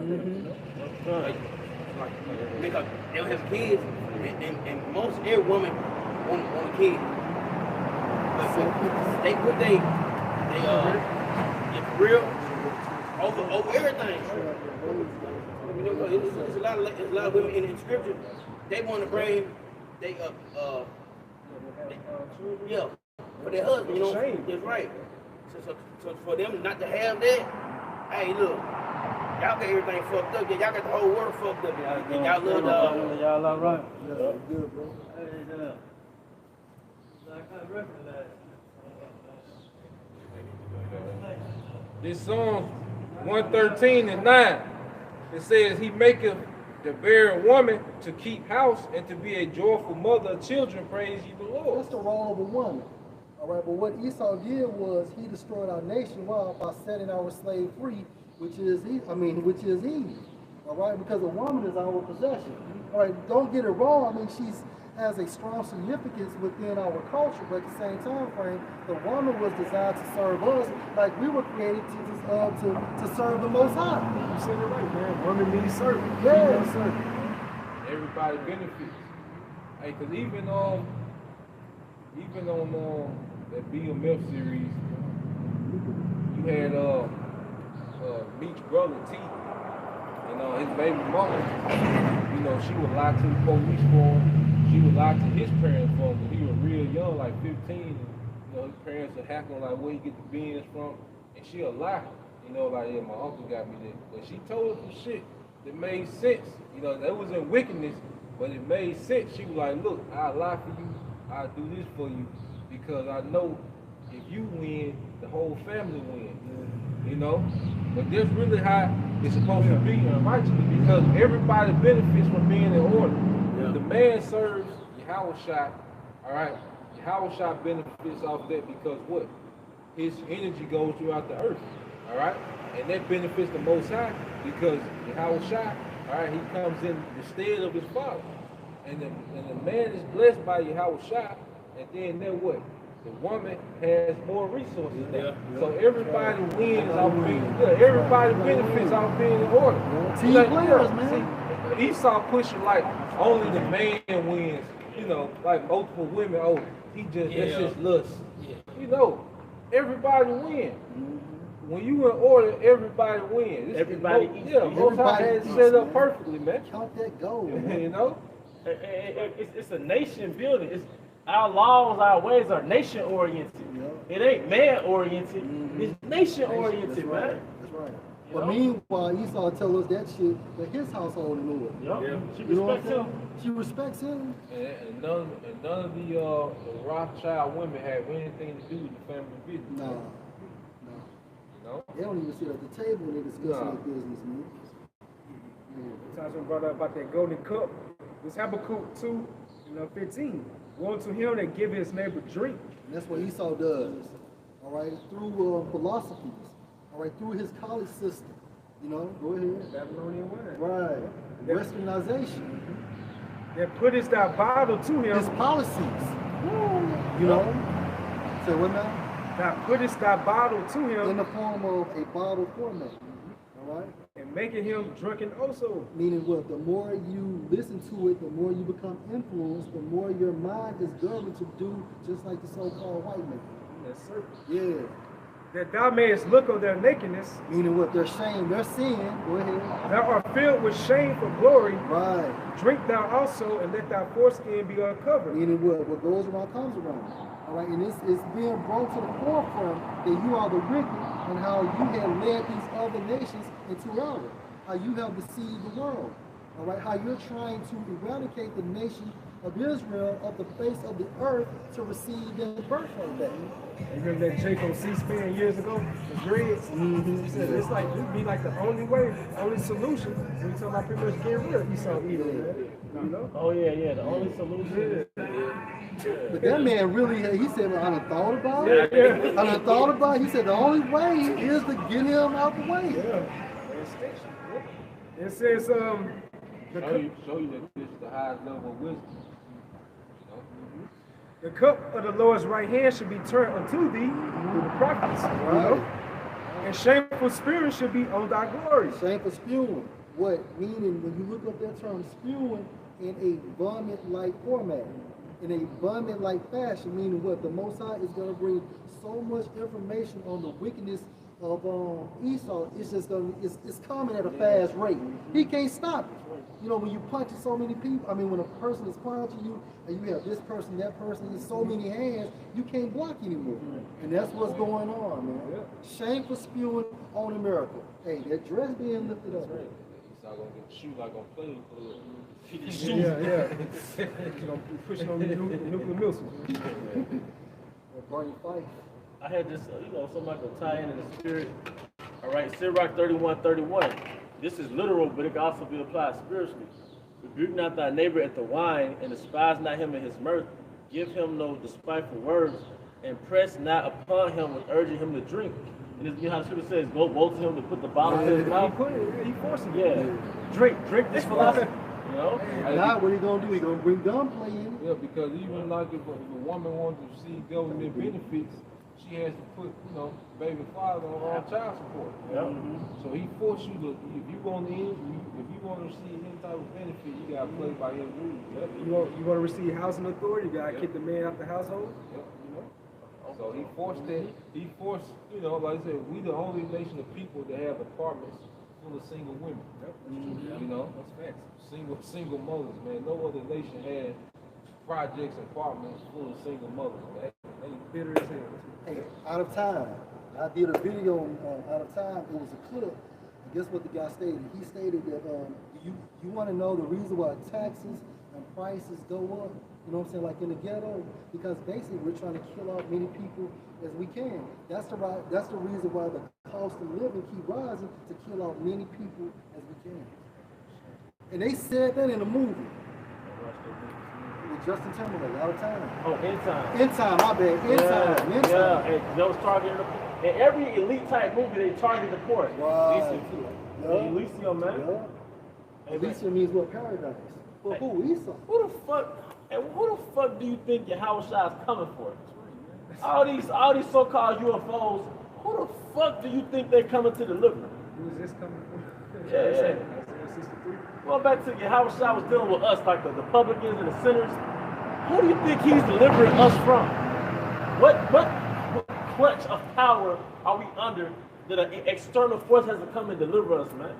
Because they don't have kids, and most every woman want a kid. But they put they real over everything. You know, it's a lot of women in scripture. They want to bring yeah, for their husband. You know, that's right. So for them not to have that, hey, look. Y'all got everything fucked up. Y'all got the whole world fucked up. Y'all love
Y'all all right.
Yeah, good, bro.
This Psalm 113:9, it says, He maketh the barren woman to keep house and to be a joyful mother of children. Praise ye the Lord.
That's the role of a woman. All right, but what Esau did was he destroyed our nation by setting our slave free, which is Eve. All right, because a woman is our possession. All right, don't get it wrong. I mean, she has a strong significance within our culture, but at the same time frame, the woman was designed to serve us like we were created to serve the Most High.
You said it right, man. Women need servant.
Yeah.
Female servant.
Everybody benefits. Hey, cause even on that BMF series, you had Meech's brother T, his baby mama. You know, she would lie to the police for him. She would lie to his parents for him. When he was real young, like 15. And, his parents would hack him like where he get the beans from, and she'll lie. Like, yeah, my uncle got me this. But she told him some shit that made sense. That wasn't wickedness, but it made sense. She was like, look, I'll lie for you. I'll do this for you because I know if you win, the whole family wins. But that's really how it's supposed to be unrighteously because everybody benefits from being in order. If the man serves YAHAWASHI, all right, YAHAWASHI benefits off that because what? His energy goes throughout the earth, all right? And that benefits the Most High because YAHAWASHI, all right, he comes in the stead of his father. And the man is blessed by YAHAWASHI, and then what? The woman has more resources now. So everybody wins off being good. Everybody benefits off being in order.
Team players, man.
See, Esau pushing like only the man wins, like multiple women, that's just lust. Everybody wins. When you in order, everybody wins.
Everybody eats.
Most High has set up perfectly, man.
Count that gold, man.
It's a nation building. Our laws, our ways are nation oriented. It ain't man oriented. It's nation oriented, man.
That's right. But meanwhile, Esau tell us that shit that his household in order.
She respects him.
She respects him.
And none of the Rothschild women have anything to do with the family business.
No. They don't even sit at the table when they discuss their business, man.
Tasha brought up about that golden cup. This Habakkuk 2 15. Woe to him that give his neighbor drink.
And that's what Esau does. All right, through philosophies. All right, through his college system. You know, go ahead.
Babylonian wine.
Right. Westernization.
That puttest thy bottle to him.
His policies. You know? So what now?
Thou puttest thy bottle to him.
In the form of a bottle format. All right?
And making him drunken also.
Meaning what? The more you listen to it, the more you become influenced, the more your mind is governed to do just like the so-called white man.
Yes, sir.
Yeah.
That thou mayest look on their nakedness.
Meaning what? Their shame, their sin. Go ahead.
Thou art filled with shame for glory.
Right.
Drink thou also, and let thy foreskin be uncovered.
Meaning what? What goes around comes around. All right, and it's being brought to the forefront that you are the wicked and how you have led these other nations into error. How you have deceived the world. All right, how you're trying to eradicate the nation of Israel of the face of the earth to receive their birthright back.
You remember that Jacob C-SPAN years ago? The dreads? He said it's like, this be like the only way, only solution when you talk about pretty much getting rid of Esau Edom, man. You know?
Oh yeah, the only solution.
But that man really, he said, well, I done thought about it. I done thought about it. He said the only way is to get him out the way.
It says,
show you that this is the highest level of wisdom.
the cup of the Lord's right hand should be turned unto thee through the prophets. You know? And shameful spirit should be on thy glory.
Shameful spewing. What? Meaning, when you look up that term, spewing in a vomit-like format, in a vomit-like fashion, meaning what? The Most High is going to bring so much information on the wickedness of Esau. It's just going to, it's coming at a fast rate. He can't stop it. You know, when you punch so many people, I mean, when a person is punching you, and you have this person, that person, in so many hands, you can't block anymore. And that's what's going on, man. Shameful spewing on America. Hey, that dress being lifted up.
Esau gonna get shoot like on playing club.
You're going to be pushing on the nuclear missiles.
Burning fight.
I had this, somebody could tie in the spirit. All right, Sirach 31:31. This is literal, but it can also be applied spiritually. Rebuke not thy neighbor at the wine, and despise not him in his mirth. Give him no despiteful words, and press not upon him with urging him to drink. And this, how the scripture says, go to him to put the bottle in his mouth.
He forced him.
Yeah. Drink this philosophy. You know?
Now what he gonna do? He gonna bring gunplay in.
Yeah, because even like if a woman wants to see government benefits, she has to put, baby father on child support.
Yeah.
So he forced you to, if you want to receive any type of benefit, you gotta play by his rules.
You want to receive housing authority, you got to kick the man out the household.
So he forced that. He forced, like I said, we the only nation of people that have apartments full of single women.
That's facts.
Single mothers, man. No other nation has projects, apartments full of single mothers, man.
They bitter as hell.
Hey, Out of Time. I did a video on Out of Time. It was a clip. And guess what the guy stated? He stated that you want to know the reason why taxes and prices go up. You know what I'm saying? Like in the ghetto, because basically we're trying to kill out many people as we can. That's the reason why the cost of living keep rising, to kill out many people as we can. And they said that in a movie. With Justin Timberlake, Out of Time.
Oh, In Time.
In Time, my bad. In Time. In Time.
Yeah, and that was targeting in every elite type movie, they target the poor.
Wow.
Elysium too.
Yeah.
Elysium, man.
Yeah. Elysium means what? Paradise. For who? Esau.
Who the fuck do you think YAHAWASHI is coming for? All these so-called UFOs, who the fuck do you think they're coming to deliver?
Who is this coming from?
Yeah. Going back to YAHAWASHI was dealing with us, like the publicans and the sinners. Who do you think he's delivering us from? What clutch of power are we under that an external force has to come and deliver us, man?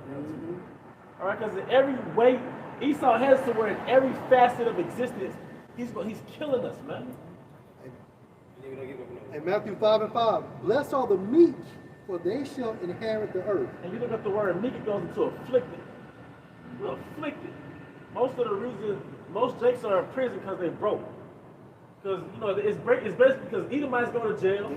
All right, because in every way, Esau has to where in every facet of existence, he's killing us, man.
In Matthew 5:5, blessed are the meek, for they shall inherit the earth.
And you look at the word meek, it goes into afflicted. We're afflicted. Most of the reason most Jakes are in prison because they broke. Because it's basically because Edomites go to jail,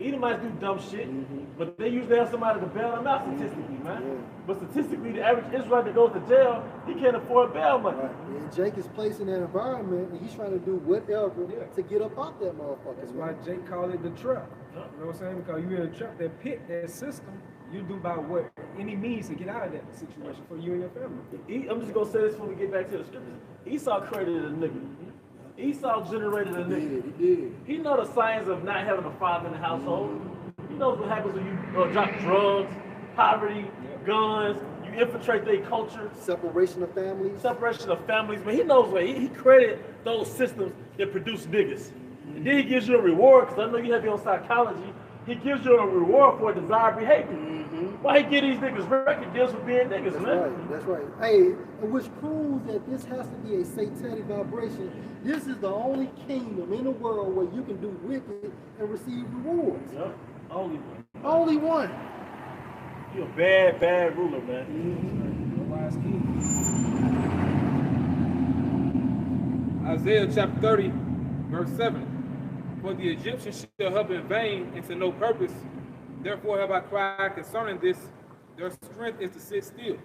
Edomites do dumb shit, but they usually have somebody to bail them out statistically, man. But statistically, the average Israelite that goes to jail, he can't afford bail money.
Right. And Jake is placed in that environment, and he's trying to do whatever to get up out that motherfucker.
That's why Jake called it the trap. You know what I'm saying? Because you in a trap, that pit, that system, you do by what any means to get out of that situation for you and your family.
I'm just gonna say this before we get back to the scriptures. Esau created a nigga. Esau generated a nigga.
He did.
He know the signs of not having a father in the household. He knows what happens when you drop drugs, poverty, guns, you infiltrate their culture.
Separation of families.
Separation of families, but he knows what he created those systems that produce niggas. And then he gives you a reward, because I know you have your own psychology. He gives you a reward for desired behavior. Why he give these niggas record deals for being niggas, man?
That's right. Hey, which proves that this has to be a satanic vibration. This is the only kingdom in the world where you can do wicked and receive rewards.
Yep. Only one.
Only one.
You a bad, bad ruler, man.
Wise king.
Isaiah chapter 30, verse 7. For the Egyptians shall help in vain and to no purpose. Therefore have I cried concerning this. Their strength is to sit still.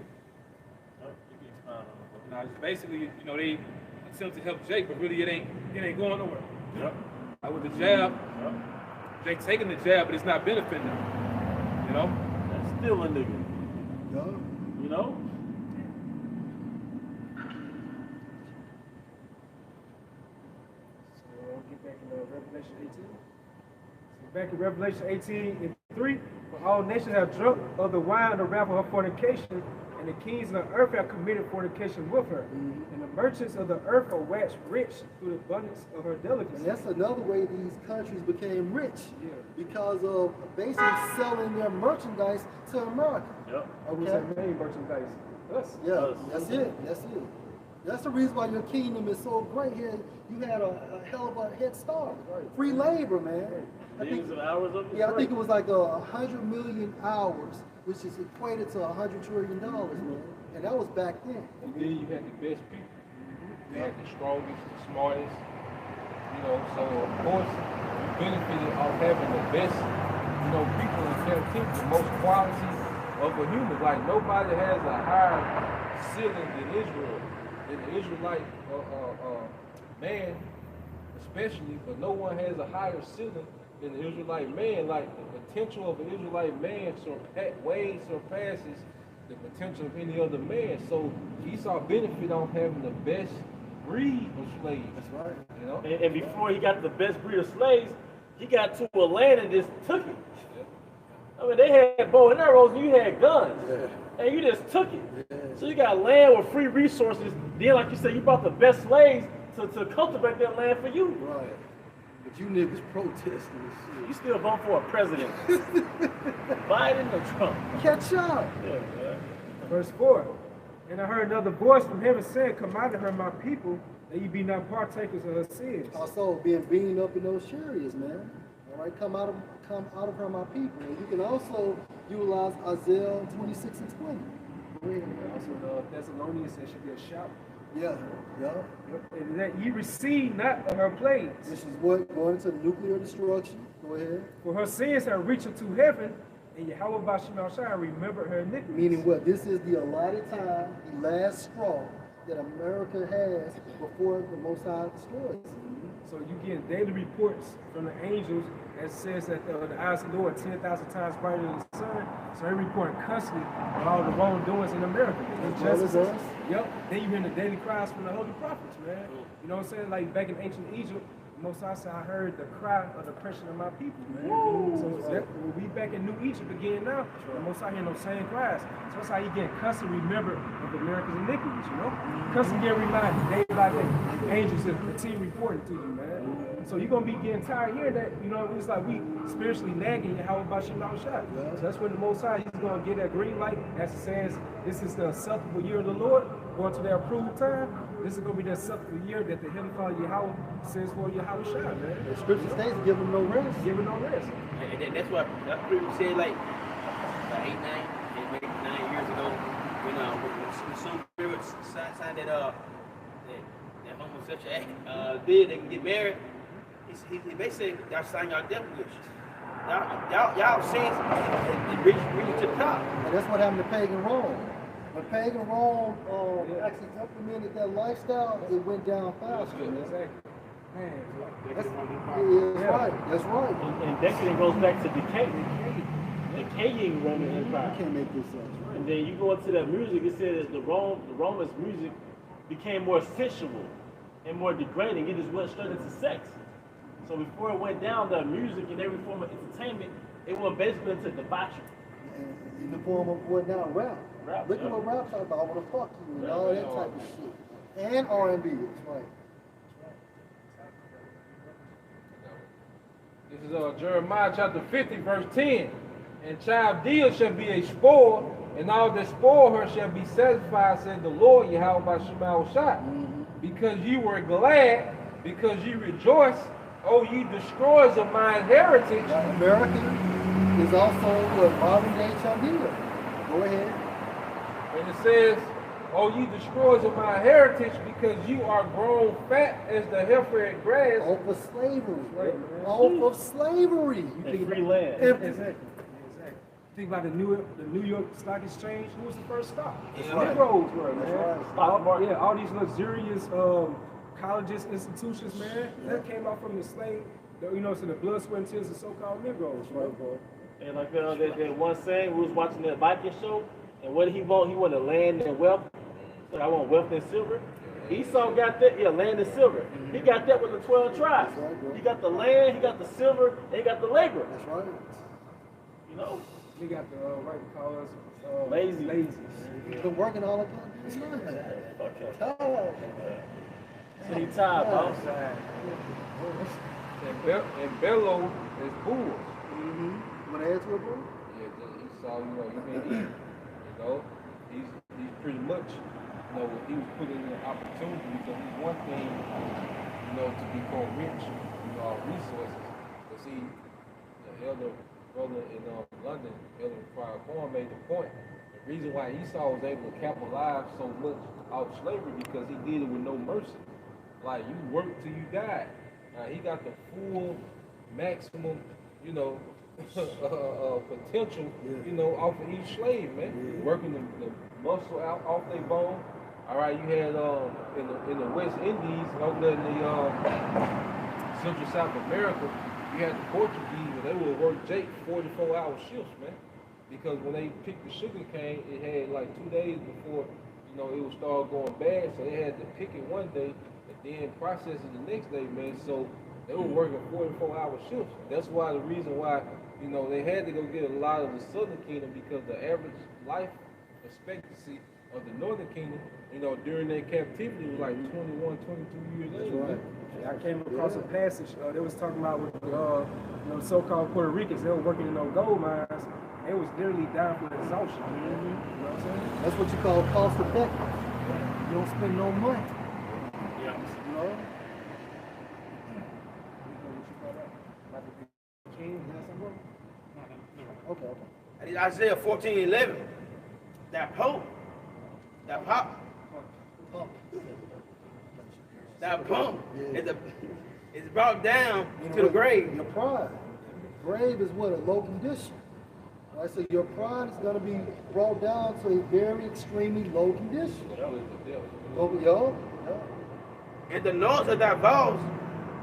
Now, it's basically, you know, they attempt to help Jake, but really it ain't going nowhere.
Yep.
Like with the jab, Jake taking the jab, but it's not benefiting them. You know?
That's still a nigga.
Yeah.
You know?
Get back in Revelation 18. So back in Revelation 18:3, for all nations have drunk of the wine of the wrath of her fornication, and the kings of the earth have committed fornication with her. And the merchants of the earth are waxed rich through the abundance of her delicacy.
And that's another way these countries became rich. Because of basically selling their merchandise to America.
Yep.
Who's that main merchandise? Us.
Yeah, that's it. That's it. That's the reason why your kingdom is so great here. You had a hell of a head start. Free labor, man.
Millions of hours of it.
Yeah, I think it was like 100 million hours, which is equated to $100 trillion, man. And that was back then.
And then you had the best people. You had the strongest, the smartest. You know, so of course you benefited off having the best, you know, people in captivity, the most quality of a human. Like nobody has a higher ceiling than Israel. Than the Israelite man, especially, but no one has a higher ceiling than the Israelite man. Like the potential of an Israelite man way surpasses the potential of any other man. So Esau benefit on having the best breed of slaves. That's right. You know?
And before he got the best breed of slaves, he got to a land and just took it. I mean, they had bow and arrows and you had guns. And you just took it. So you got land with free resources. Then, like you said, you brought the best slaves to cultivate that land for you.
Right. But you niggas protesting this shit.
You still vote for a president. Biden or Trump?
Catch up.
Yeah, man.
Verse 4. And I heard another voice from heaven saying, come out of her, my people, that ye be not partakers of her sins.
Also being beaten up in those chariots, man. All right, come out of her, my people. And you can also utilize Isaiah 26 and 20. Go ahead.
Also, the Thessalonians said should be a shout.
Yeah.
And that ye receive not of her plagues.
This is what going into nuclear destruction. Go ahead.
For her sins have reached unto heaven, and YAHAWAH BAHASHAM YAHAWASHI remember her iniquities.
Meaning what? This is the allotted time, the last straw that America has before the Most High destroys.
So you get daily reports from the angels that says that the eyes of the Lord 10,000 times brighter than the sun. So they're reporting constantly on all the wrongdoings in America. Injustices. Yep. Then you hear the daily cries from the holy prophets, man. You know what I'm saying? Like back in ancient Egypt, Most I said I heard the cry of the oppression of my people, man. So we back in New Egypt again now. And Most I hear those same cries. So that's how you get constantly remembered of America's iniquities, you know? Constantly get reminded day by day. Angels that continue reporting to you, man. So you're gonna be getting tired hearing that, you know, it's like we spiritually nagging YAHAWAH BAHASHAM YAHAWASHI. So that's when the Most High, he's gonna get that green light as it says, this is the acceptable year of the Lord, going to their approved time. This is gonna be the acceptable year that the Heavenly Father Yahweh says for YAHAWASHI, man.
The scripture states give him no rest.
Give him no rest.
And that's what that preacher said like about 8, 9 years ago when the Supreme Court signed that homosexual act, they can get married. He basically said, y'all sign y'all death wish. Y'all sins reach to the top.
And that's what happened to pagan Rome. When pagan Rome actually implemented that lifestyle, it went down faster.
Exactly. Man,
That's right.
And decadent goes back to decay. Decaying Roman
I
Empire.
can't make this up.
And then you go into that music, it says the Romans' music became more sensual and more degrading. It just went straight into sex. So before it went down, the music and every form of entertainment, it went basically into debauchery.
In the form of what now? Rap. Look at what rap talk about. I want to fuck you and all that type of shit. And R&B. That's right.
This is Jeremiah chapter 50, verse 10. And child deal shall be a spoil, and all that spoil her shall be satisfied, said the Lord YAHAWAH BAHASHAM YAHAWASHI. Because you were glad, because you rejoice, oh ye destroyers of my heritage.
American is also what modern day Chaldea. Go ahead.
And it says, oh ye destroyers of my heritage, because you are grown fat as the heifer at grass.
Off of slavery. Off of slavery.
And free land.
exactly. Think about the New York Stock Exchange. Who was the first stock?
That's
Negroes
right.
were, man.
That's right.
Stock market.
All these luxurious colleges, institutions, man. That came out from the slave, so the blood, sweat, and tears of so-called Negroes, right, bro?
And like that one saying, we was watching that Viking show, and what did he want? He wanted land and wealth. So I want wealth and silver. Esau got that, land and silver. He got that with the 12 tribes. He got the land, he got the silver, and he got the labor.
That's right.
You know?
We got the right to call us
Lazy.
Been working all the time.
Okay.
Oh.
So he tired, boss.
And bellow is bulls.
Want to add to it, bro?
Yeah, Esau, he been eating. He's pretty much, he was put in an opportunity because he's one thing, to become rich, our resources. But see, the elder brother in London, Elder Farrakhan, made the point. The reason why Esau was able to capitalize so much out of slavery because he did it with no mercy. Like, you work till you die. He got the full maximum, potential, off of each slave, man. Working the muscle out off their bone. All right, you had in the West Indies, over there in the Central South America, you had the Portuguese, and they would work 44-hour shifts, man. Because when they picked the sugar cane, it had like 2 days before, it would start going bad. So they had to pick it one day and then process it the next day, man. So they were working 44-hour shifts. That's why the reason why, they had to go get a lot of the Southern Kingdom, because the average life expectancy of the Northern Kingdom, during their captivity was like 21, 22 years old.
Right.
I came across a passage. They was talking about with so-called Puerto Ricans. They were working in those gold mines. They was literally dying from exhaustion. You know what I'm saying?
That's what you call cost effective. You don't spend no money.
Yeah.
You know? Okay.
Isaiah 14:11. That pump is brought down to the grave.
Your pride. Grave is what? A low condition. Right? So your pride is going to be brought down to a very extremely low condition. Yo.
And the noise of thy voice,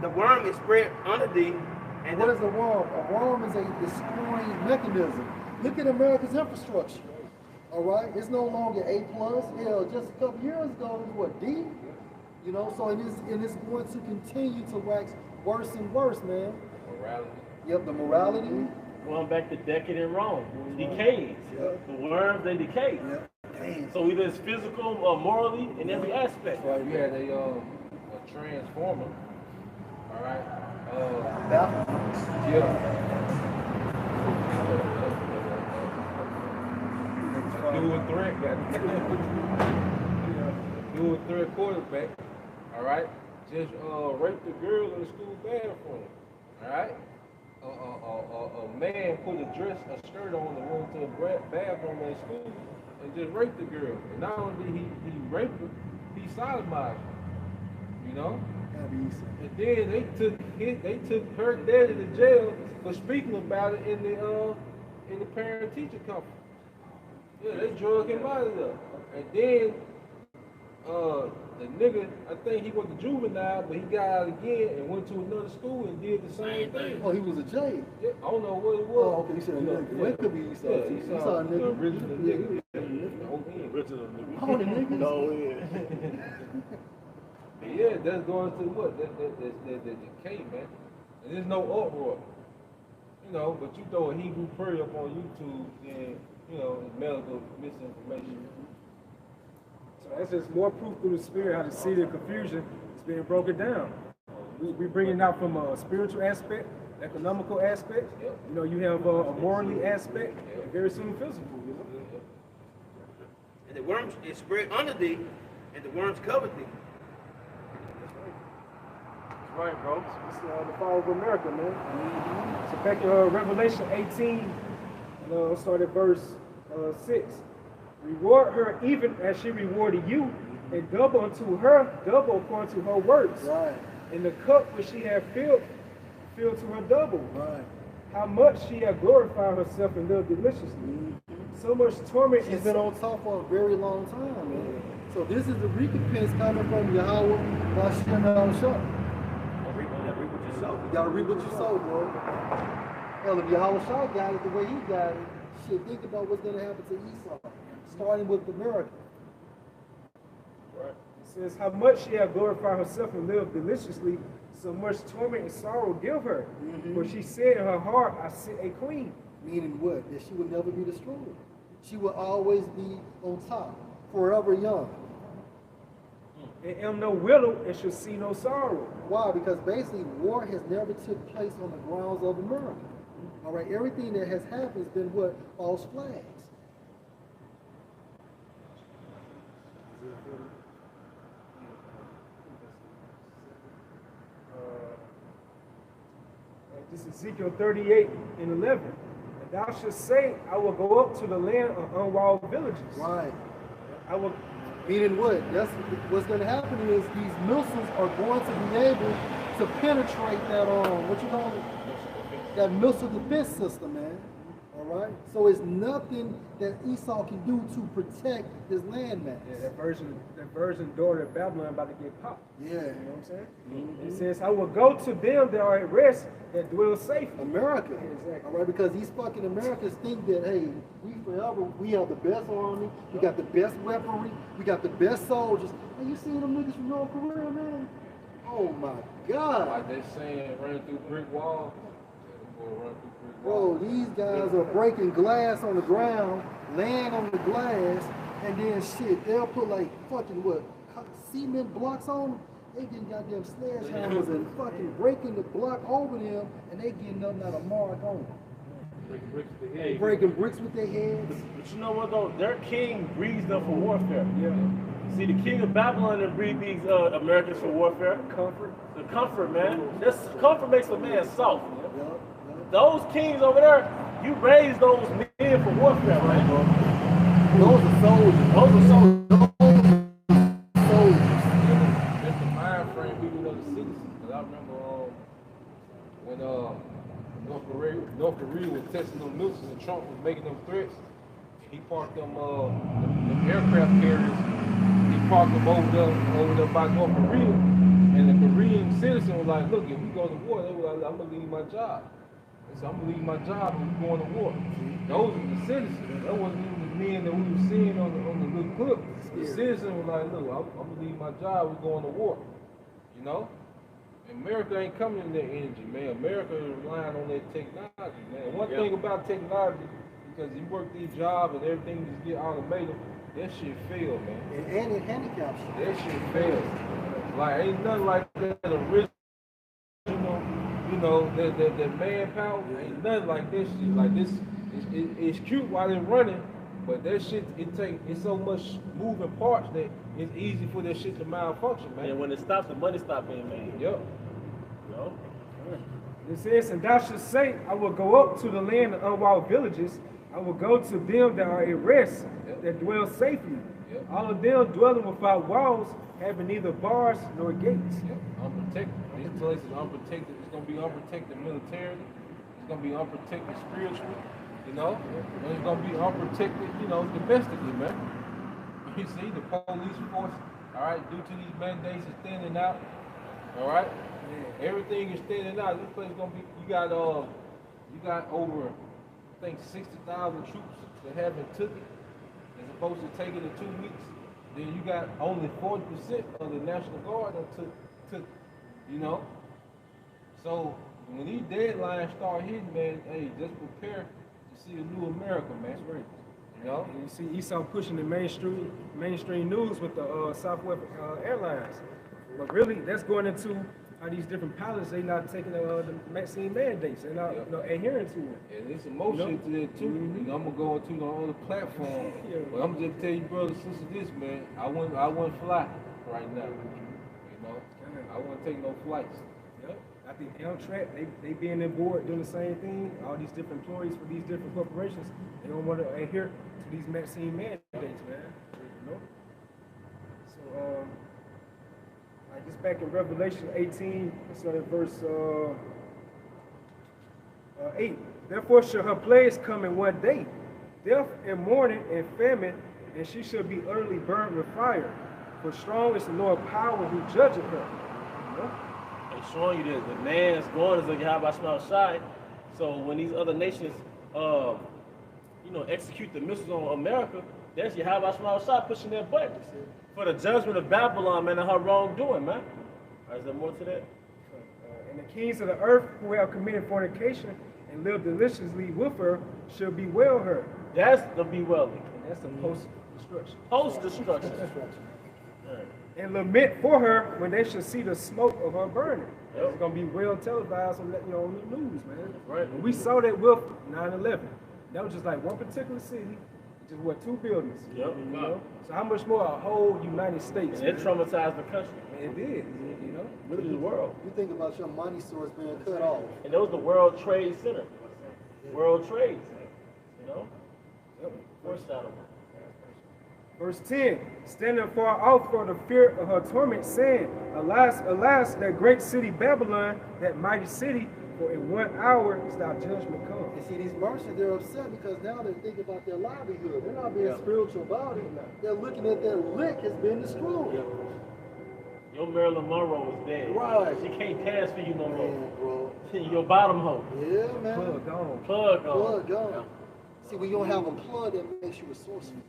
the worm is spread under thee. And
what is a worm? A worm is a destroying mechanism. Look at America's infrastructure. All right, it's no longer A+. Hell, just a couple years ago, it was what, D? So it's going to continue to wax worse and worse, man.
Morality.
Yep, the morality.
Going back to decadent Rome, decays. The worms, they decay.
Yep. Damn.
So either it's physical or morally in every aspect.
Right, you had a transformer. All right. Dual threat quarterback. All right. Just raped the girl in the school bathroom. All right. A man put a skirt on and went to the bathroom in school and just raped the girl. And not only did he rape her, he sodomized her. And then they took her daddy to jail for speaking about it in the parent-teacher conference. Yeah, they drug him out of there. And then the nigga, I think he was a juvenile, but he got out again and went to another school and did the same thing.
Oh, he was a J.
Yeah, I don't know what it was.
Oh, okay, you said a nigga. Well, it could be Esau.
Yeah,
Esau a
the
nigga.
original nigga.
Original nigga.
Oh, the niggas?
No, yeah.
Yeah, that's going to what? That decay, man. And there's no uproar. You know, but you throw a Hebrew prayer up on YouTube, then, you know, it's medical misinformation.
So that's just more proof through the spirit how the seed of confusion is being broken down. We bring it out from a spiritual aspect, economical aspect. You know, you have a morally aspect, and very soon physical. You know?
And the worms is spread under thee, and the worms cover thee.
That's right, bro. It's the fall of America, man. So back in Revelation 18, start at verse 6. Reward her even as she rewarded you, and double unto her, double according to her works.
Right.
And the cup which she had filled to her double.
Right.
How much she had glorified herself and lived deliciously. So much torment
She's
is
been on top for a very long time, man. So this is the recompense coming from Yahawah Bahashem Yahawashi. You gotta reap what you sow, bro. Hell, if Yahawah got it the way he got it, shit, think about what's gonna happen to Esau, starting with America.
Right. It says, how much she had glorified herself and lived deliciously, so much torment and sorrow give her. For she said in her heart, I sit a queen.
Meaning what? That she would never be destroyed. She will always be on top, forever young.
And am no widow and shall see no sorrow.
Why? Because basically war has never took place on the grounds of America. All right, everything that has happened has been what? False flags.
This is Ezekiel 38 and 11. And thou shalt say, I will go up to the land of unwalled villages.
Right.
I will.
Meaning what? That's what's going to happen is these missiles are going to be able to penetrate that what you call it? That missile defense system, man. All right. So it's nothing that Esau can do to protect his landmass.
Yeah, that virgin daughter of Babylon about to get popped.
Yeah.
You know what I'm saying? It says, I will go to them that are at rest, that dwell safely.
America.
Exactly.
All right, because these fucking Americans think that, hey, we have the best army, we got the best weaponry, we got the best soldiers. Hey, you seen them niggas from North Korea, man? Oh my God.
Like they saying, running through brick walls.
Bro, these guys are breaking glass on the ground, laying on the glass, and then shit, they'll put like fucking what, cement blocks on them. They getting goddamn sledgehammers and fucking breaking the block over them, and they getting nothing out of mark on them. Breaking bricks with their heads.
But you know what though? Their king breeds them for warfare.
Yeah.
See, the king of Babylon didn't breed these Americans for warfare.
Comfort.
The comfort, man. This comfort makes a man soft.
Yup.
Those kings over there, you raise those men for warfare, man.
Those are soldiers.
Those are soldiers.
That's the mind frame people of the citizens. Because I remember when North Korea was testing them missiles and Trump was making them threats, he parked them aircraft carriers. He parked them over there by North Korea. And the Korean citizen was like, look, if we go to war, they were like, I'm going to leave my job. So I'm gonna leave my job and we're going to war. Those are the citizens. That wasn't even the men that we were seeing on the little clip. The citizens were like, look, I'm gonna leave my job, we're going to war. You know? America ain't coming in their energy, man. America is relying on their technology, man. One thing about technology, because you work these jobs and everything just get automated, that shit fail, man.
And it handicaps you.
That shit fails. Like ain't nothing like that original. You know, that manpower, ain't nothing like this shit. Like this, it's cute while it's running, but that shit, it's so much moving parts that it's easy for that shit to malfunction, man.
And when it stops, the money stops being made.
Yep.
You know?
It says, and thou shalt say, I will go up to the land of unwalled villages. I will go to them that are at rest, that dwell safely.
Yep.
All of them dwelling without walls, having neither bars nor gates.
Yep. Unprotected. These places are unprotected. It's gonna be unprotected militarily. It's It's gonna be unprotected spiritually, you know, and it's gonna be unprotected, you know, domestically, man. You see, the police force, all right, due to these mandates is standing out, all right. Everything is standing out. This place is gonna be. You got over, I think 60,000 troops that haven't took it. They're supposed to take it in 2 weeks. Then you got only 40% of the National Guard that took it, you know. So when these deadlines start hitting, man, hey, just prepare to see a new America, man.
That's right.
You know.
And you see Esau pushing the mainstream news with the Southwest Airlines, but really that's going into how these different pilots, they not taking the vaccine mandates, they're not adhering to it.
And there's some more shit to that too. You know, I'm gonna go into the other platform, but I'm just tell you, brothers and sisters, this, man. I wouldn't fly right now. You know, I wouldn't take no flights.
Yep. I think Amtrak, they being on board doing the same thing. All these different employees for these different corporations, they don't want to adhere to these vaccine mandates, man. You know. So like this back in Revelation 18, it's in verse 8. Therefore shall her plagues come in one day, death and mourning and famine, and she shall be utterly burned with fire. For strong is the Lord power who judgeth her. You know?
It's showing you that the man's going is like Yahawah Bahashaam. So when these other nations, execute the missiles on America, that's Yahawah Bahashaam pushing their buttons for the judgment of Babylon, man, and her wrongdoing, man. Is there more to that?
And the kings of the earth who have committed fornication and lived deliciously with her shall bewail her.
That's the bewailing.
And that's the post-destruction.
Post-destruction.
And lament for her when they shall see the smoke of her burning.
Yep.
It's going to be well televised on, on the news, man.
Right.
And we saw that with 9/11. That was just like one particular city, just what, 2 buildings.
Yep.
You know? So how much more a whole United States?
And it traumatized the country.
It did, you know.
Really the world.
You think about your money source being cut off.
And that was the World Trade Center. World Trade. You know?
Yep.
Foreshadow.
Verse 10, standing far off for the fear of her torment, saying, Alas, alas, that great city Babylon, that mighty city, for in 1 hour is thy judgment come.
You see, these merchants, they're upset because now they're thinking about their livelihood. They're not being spiritual about it. They're looking at their lick has been destroyed.
Your Marilyn Monroe is dead.
Right.
She can't pass for you no more.
Man, bro.
Your bottom hoe.
Yeah, man.
Plug gone.
Plug on.
Plug gone. See, when you don't have a plug, that makes you resourceful.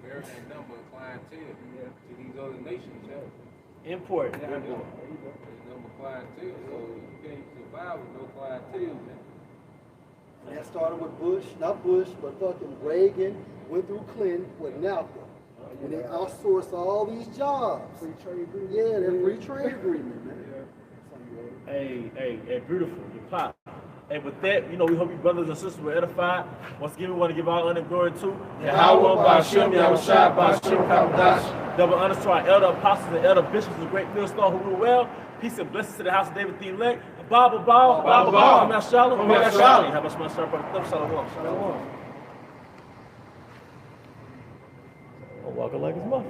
American number of clientele to these other nations,
Import.
There's number of clientele, so you can't survive with no clientele, man.
And that started with Bush, not Bush, but fucking Reagan, went through Clinton with NAFTA. And they outsourced all these jobs.
Free trade agreement.
Yeah, that free trade agreement, man.
Hey, beautiful. You pop. And with that, we hope you brothers and sisters were edified. Once again, we want to give our honor and glory to
YAHAWAH BAHASHAM YAHAWASHI.
Double honors to our elder apostles and elder bishops, the great millstone who rule well. Peace and blessings to the house of David the elect. Bible. I'm not shallow.
I'm not shallow.
How much my sharp? Shalom. Walking like his mother.